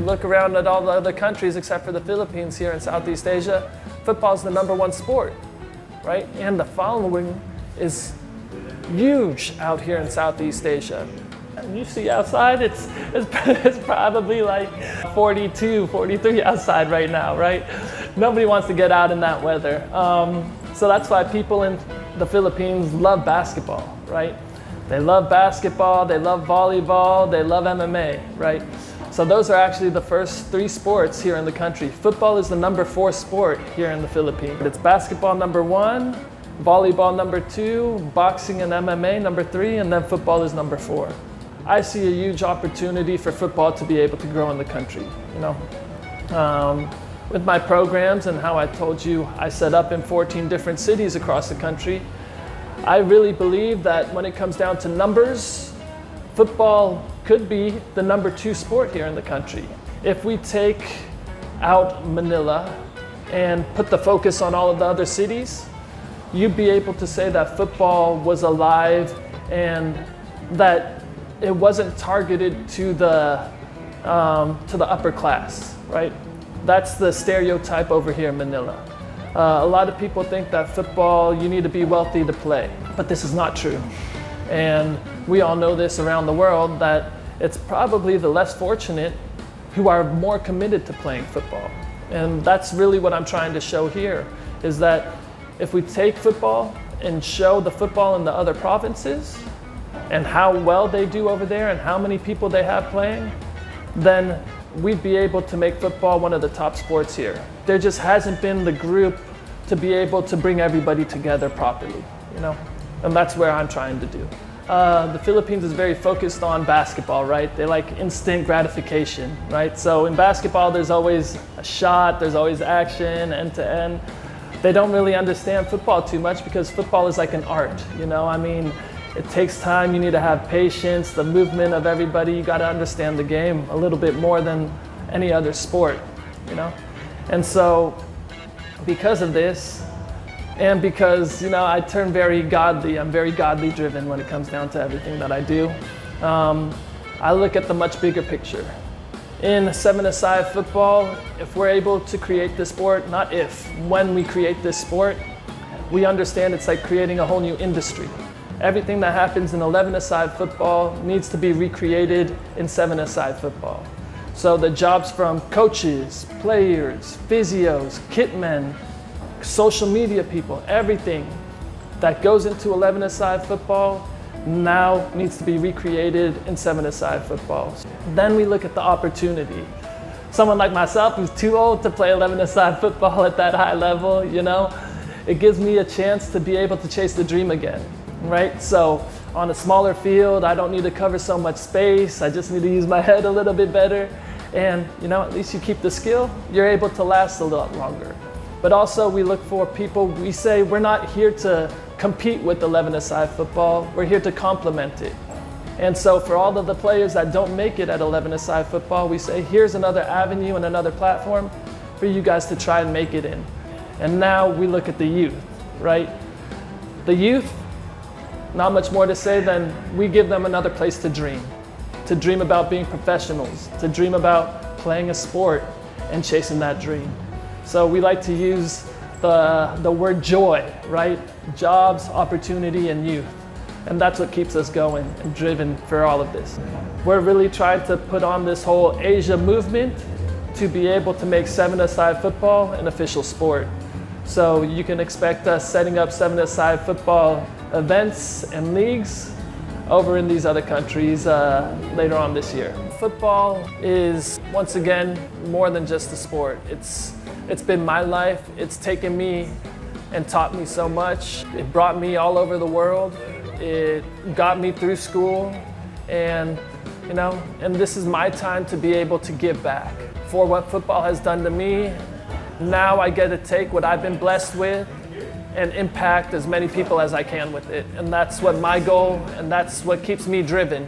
Look around at all the other countries except for the Philippines here in Southeast Asia, football is the #1 sport, right? And the following is huge out here in Southeast Asia. And you see outside, it's probably like 42, 43 outside right now, right? Nobody wants to get out in that weather. So that's why people in the Philippines love basketball, right? They love basketball, they love volleyball, they love MMA, right? So those are actually the first 3 sports here in the country. Football is the #4 sport here in the Philippines. It's basketball #1, volleyball #2, boxing and MMA #3, and then football is #4. I see a huge opportunity for football to be able to grow in the country, you know. With my programs and how I told you I set up in 14 different cities across the country, I really believe that when it comes down to numbers, football could be the #2 sport here in the country. If we take out Manila and put the focus on all of the other cities, you'd be able to say that football was alive and that it wasn't targeted to the upper class, right? That's the stereotype over here in Manila. A lot of people think that football, you need to be wealthy to play, but this is not true. And we all know this around the world, that it's probably the less fortunate who are more committed to playing football. And that's really what I'm trying to show here, is that if we take football and show the football in the other provinces and how well they do over there and how many people they have playing, then we'd be able to make football one of the top sports here. There just hasn't been the group to be able to bring everybody together properly, you know? And that's where I'm trying to do. The Philippines is very focused on basketball, right? They like instant gratification, right? So in basketball, there's always a shot, there's always action, end to end. They don't really understand football too much because football is like an art, you know? I mean, it takes time, you need to have patience, the movement of everybody, you gotta understand the game a little bit more than any other sport, you know? And so, because of this, and because, you know, I turn very godly, I'm very godly driven when it comes down to everything that I do, I look at the much bigger picture. In 7's football, if we're able to create this sport, not if, when we create this sport, we understand it's like creating a whole new industry. Everything that happens in 11's football needs to be recreated in 7's football. So the jobs from coaches, players, physios, kitmen, social media people, everything that goes into 11's football now needs to be recreated in 7's football. Then we look at the opportunity. Someone like myself who's too old to play 11's football at that high level, you know, it gives me a chance to be able to chase the dream again, right? So on a smaller field, I don't need to cover so much space. I just need to use my head a little bit better. And, you know, at least you keep the skill, you're able to last a lot longer. But also we look for people, we say we're not here to compete with 11's football, we're here to complement it. And so for all of the players that don't make it at 11's football, we say here's another avenue and another platform for you guys to try and make it in. And now we look at the youth, right? The youth, not much more to say than we give them another place to dream about being professionals, to dream about playing a sport and chasing that dream. So we like to use the word joy, right? Jobs, opportunity, and youth. And that's what keeps us going and driven for all of this. We're really trying to put on this whole Asia movement to be able to make 7's football an official sport. So you can expect us setting up 7's football events and leagues over in these other countries later on this year. Football is, once again, more than just a sport. It's been my life. It's taken me and taught me so much. It brought me all over the world. It got me through school, and you know, and this is my time to be able to give back for what football has done to me. Now I get to take what I've been blessed with and impact as many people as I can with it. And that's what my goal, and that's what keeps me driven.